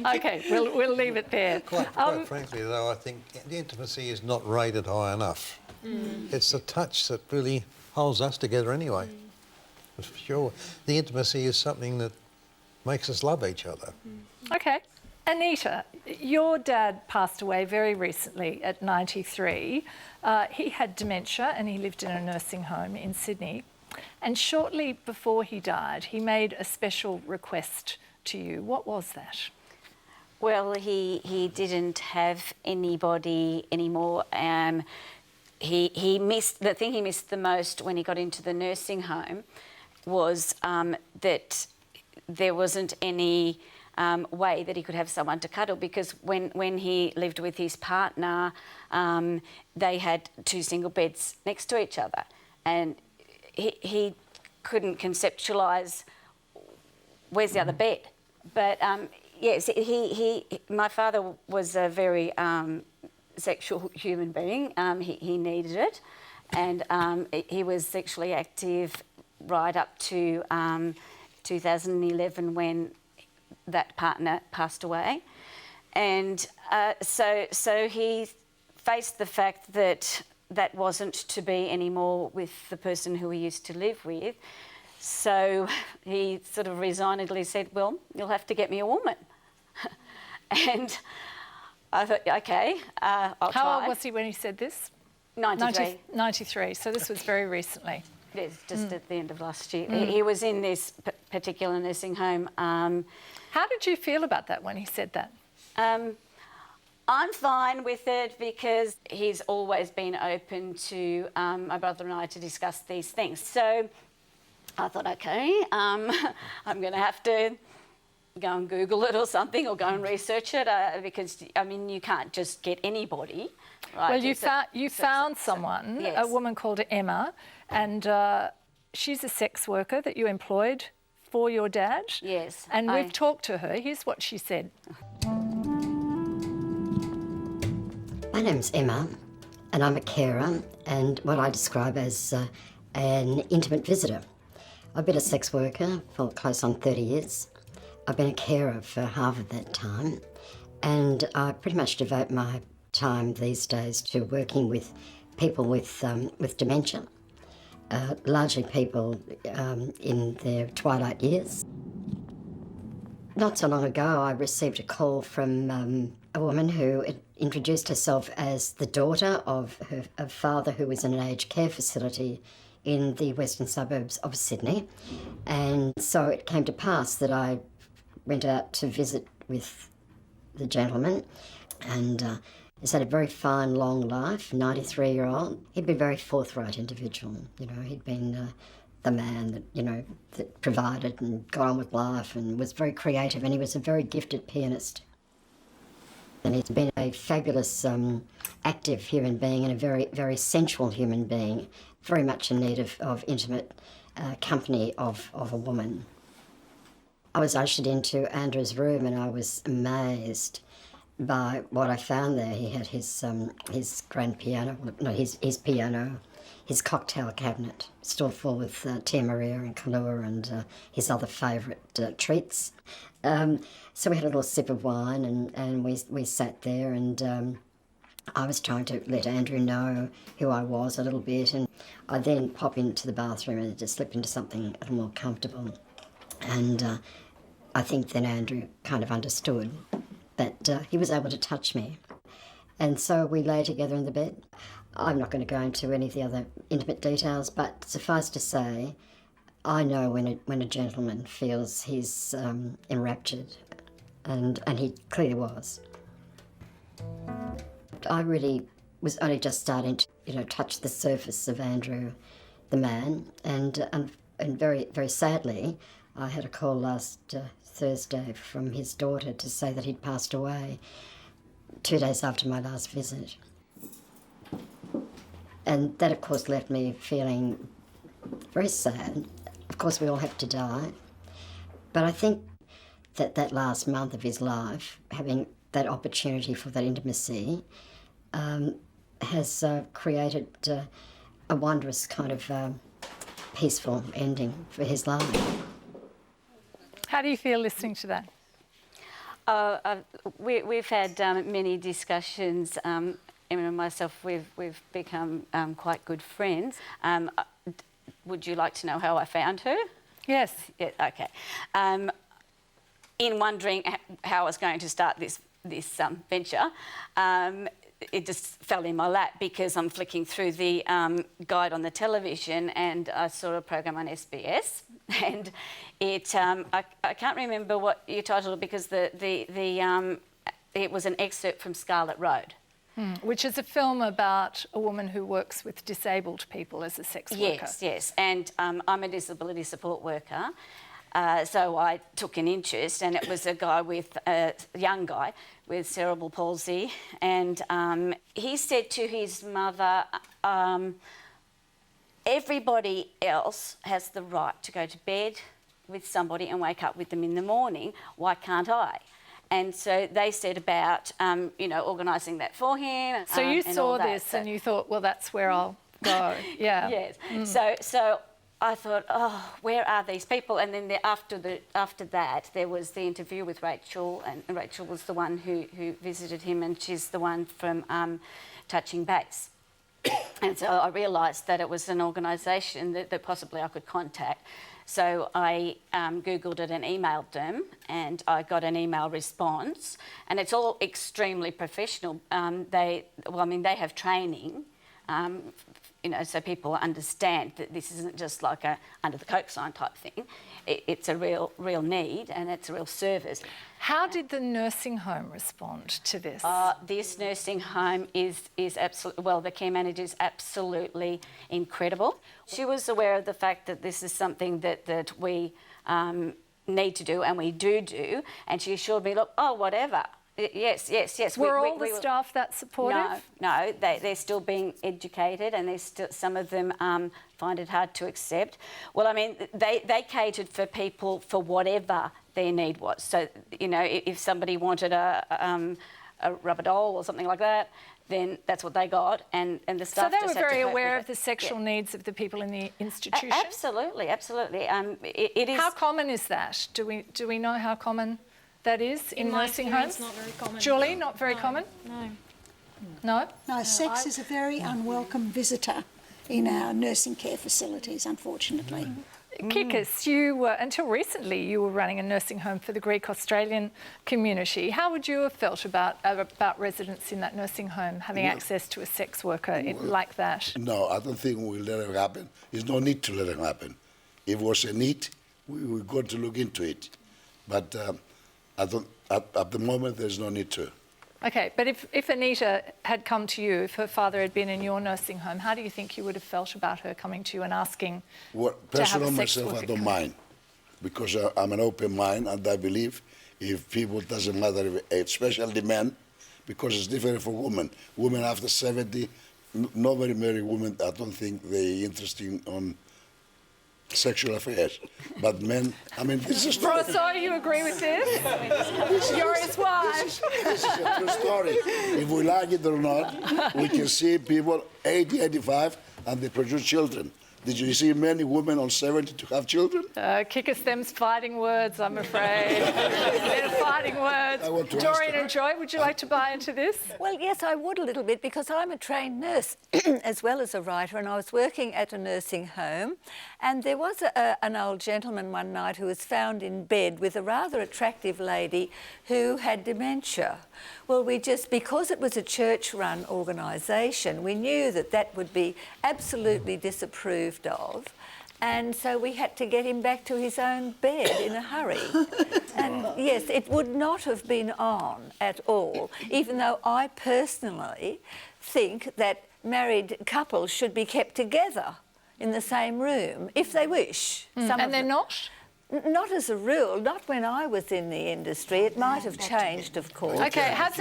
Okay, we'll leave it there. Quite frankly, though, I think the intimacy is not rated high enough. It's the touch that really holds us together anyway. For sure. The intimacy is something that makes us love each other. Okay. Anita, your dad passed away very recently at 93. He had dementia and he lived in a nursing home in Sydney. And shortly before he died, he made a special request to you. What was that? Well, he didn't have anybody anymore. He missed, the thing he missed the most when he got into the nursing home was that there wasn't any way that he could have someone to cuddle, because when he lived with his partner, they had two single beds next to each other, and he couldn't conceptualise where's the other bed. But yes, my father was a very sexual human being. He needed it, and he was sexually active right up to 2011 when that partner passed away. And so he faced the fact that that wasn't to be anymore with the person who he used to live with. So he sort of resignedly said, well, you'll have to get me a woman. And I thought, okay, I'll try. How old was he when he said this? 93. 93, so this was very recently. Yes, just at the end of last year. He was in this particular nursing home. How did you feel about that when he said that? I'm fine with it because he's always been open to my brother and I to discuss these things. So I thought, okay, I'm going to have to go and Google it or something, or go and research it, because, I mean, you can't just get anybody. Right? Well, you found someone, yes. a woman called Emma, and she's a sex worker that you employed for your dad. Yes. And we've talked to her. Here's what she said. My name's Emma, and I'm a carer, and what I describe as an intimate visitor. I've been a sex worker for close on 30 years. I've been a carer for half of that time, and I pretty much devote my time these days to working with people with dementia, largely people in their twilight years. Not so long ago, I received a call from a woman who introduced herself as the daughter of her father, who was in an aged care facility in the western suburbs of Sydney. And so it came to pass that I went out to visit with the gentleman, and he's had a very fine, long life, 93-year-old. He'd been a very forthright individual. You know, he'd been the man that, you know, that provided and got on with life and was very creative, and he was a very gifted pianist. And he's been a fabulous, active human being and a very, very sensual human being, very much in need of intimate company of a woman. I was ushered into Andrew's room and I was amazed by what I found there. He had his grand piano, no, his piano, his cocktail cabinet, still full with Tia Maria and Kahlua and his other favourite treats. So we had a little sip of wine and we sat there, and I was trying to let Andrew know who I was a little bit, and I then pop into the bathroom and just slip into something a little more comfortable. And I think then Andrew kind of understood that he was able to touch me. And so we lay together in the bed. I'm not going to go into any of the other intimate details, but suffice to say, I know when a gentleman feels he's enraptured, and he clearly was. I really was only just starting to, you know, touch the surface of Andrew, the man, and very, very sadly, I had a call last Thursday from his daughter to say that he'd passed away 2 days after my last visit. And that, of course, left me feeling very sad. Of course, we all have to die. But I think that that last month of his life, having that opportunity for that intimacy, has created a wondrous kind of peaceful ending for his life. How do you feel listening to that? We've had many discussions. Emma and myself, we've become quite good friends. Would you like to know how I found her? Yes. Yeah, okay. In wondering how I was going to start this venture, it just fell in my lap because I'm flicking through the guide on the television and I saw a program on SBS, and it I can't remember what you titled it because it was an excerpt from Scarlet Road. Which is a film about a woman who works with disabled people as a sex worker. Yes. And I'm a disability support worker. So I took an interest, and it was a young guy with cerebral palsy, and he said to his mother, everybody else has the right to go to bed with somebody and wake up with them in the morning. Why can't I? And so they said about, organising that for him. So you saw this so, and you thought, well, that's where I'll go. Yeah. Yes. So I thought, oh, where are these people? And then after that, there was the interview with Rachel, and Rachel was the one who visited him, and she's the one from Touching Base. And so I realised that it was an organisation that possibly I could contact. So I Googled it and emailed them, and I got an email response, and it's all extremely professional. They have training. So people understand that this isn't just like a under the Coke sign type thing. It's a real need, and it's a real service. How did the nursing home respond to this? This nursing home is absolutely, well, the care manager is absolutely incredible. She was aware of the fact that this is something that we need to do, and we do, and she assured me, look, whatever. Yes. Were all the staff that supportive? No, they're still being educated, and some of them find it hard to accept. Well, I mean, they catered for people for whatever their need was. So, if somebody wanted a rubber doll or something like that, then that's what they got, and the staff. So they just were had to very cope aware with of the sexual needs of the people in the institution? Absolutely. It is. How common is that? Do we know how common that is in nursing homes? Not very common. Julie, not very common? No. No? Sex is a very unwelcome visitor in our nursing care facilities, unfortunately. Kikis, you were, until recently, you were running a nursing home for the Greek Australian community. How would you have felt about residents in that nursing home having access to a sex worker like that? No, I don't think we'll let it happen. There's no need to let it happen. If it was a need, we're going to look into it. But at the moment, there's no need to. Okay, but if Anita had come to you, if her father had been in your nursing home, how do you think you would have felt about her coming to you and asking to have a sex worker? Myself, I don't mind, because I'm an open mind, and I believe if people, doesn't matter, especially men, because it's different for women. Women after 70, nobody marry women. I don't think they're interested on sexual affairs. But men, I mean, this is not... So you agree with this? You're his wife. This is a true story. If we like it or not, we can see people 80, 85, and they produce children. Did you see many women on 70 to have children? Kikis, them's fighting words, I'm afraid. They're fighting words. Doreen and Joy, would you like to buy into this? Well, yes, I would a little bit, because I'm a trained nurse as well as a writer, and I was working at a nursing home, and there was an old gentleman one night who was found in bed with a rather attractive lady who had dementia. Well, because it was a church-run organisation, we knew that would be absolutely disapproved of, and so we had to get him back to his own bed in a hurry. And yes, it would not have been on at all, even though I personally think that married couples should be kept together in the same room if they wish. And they're not? Not as a rule, not when I was in the industry. It might have changed, of course. Okay, has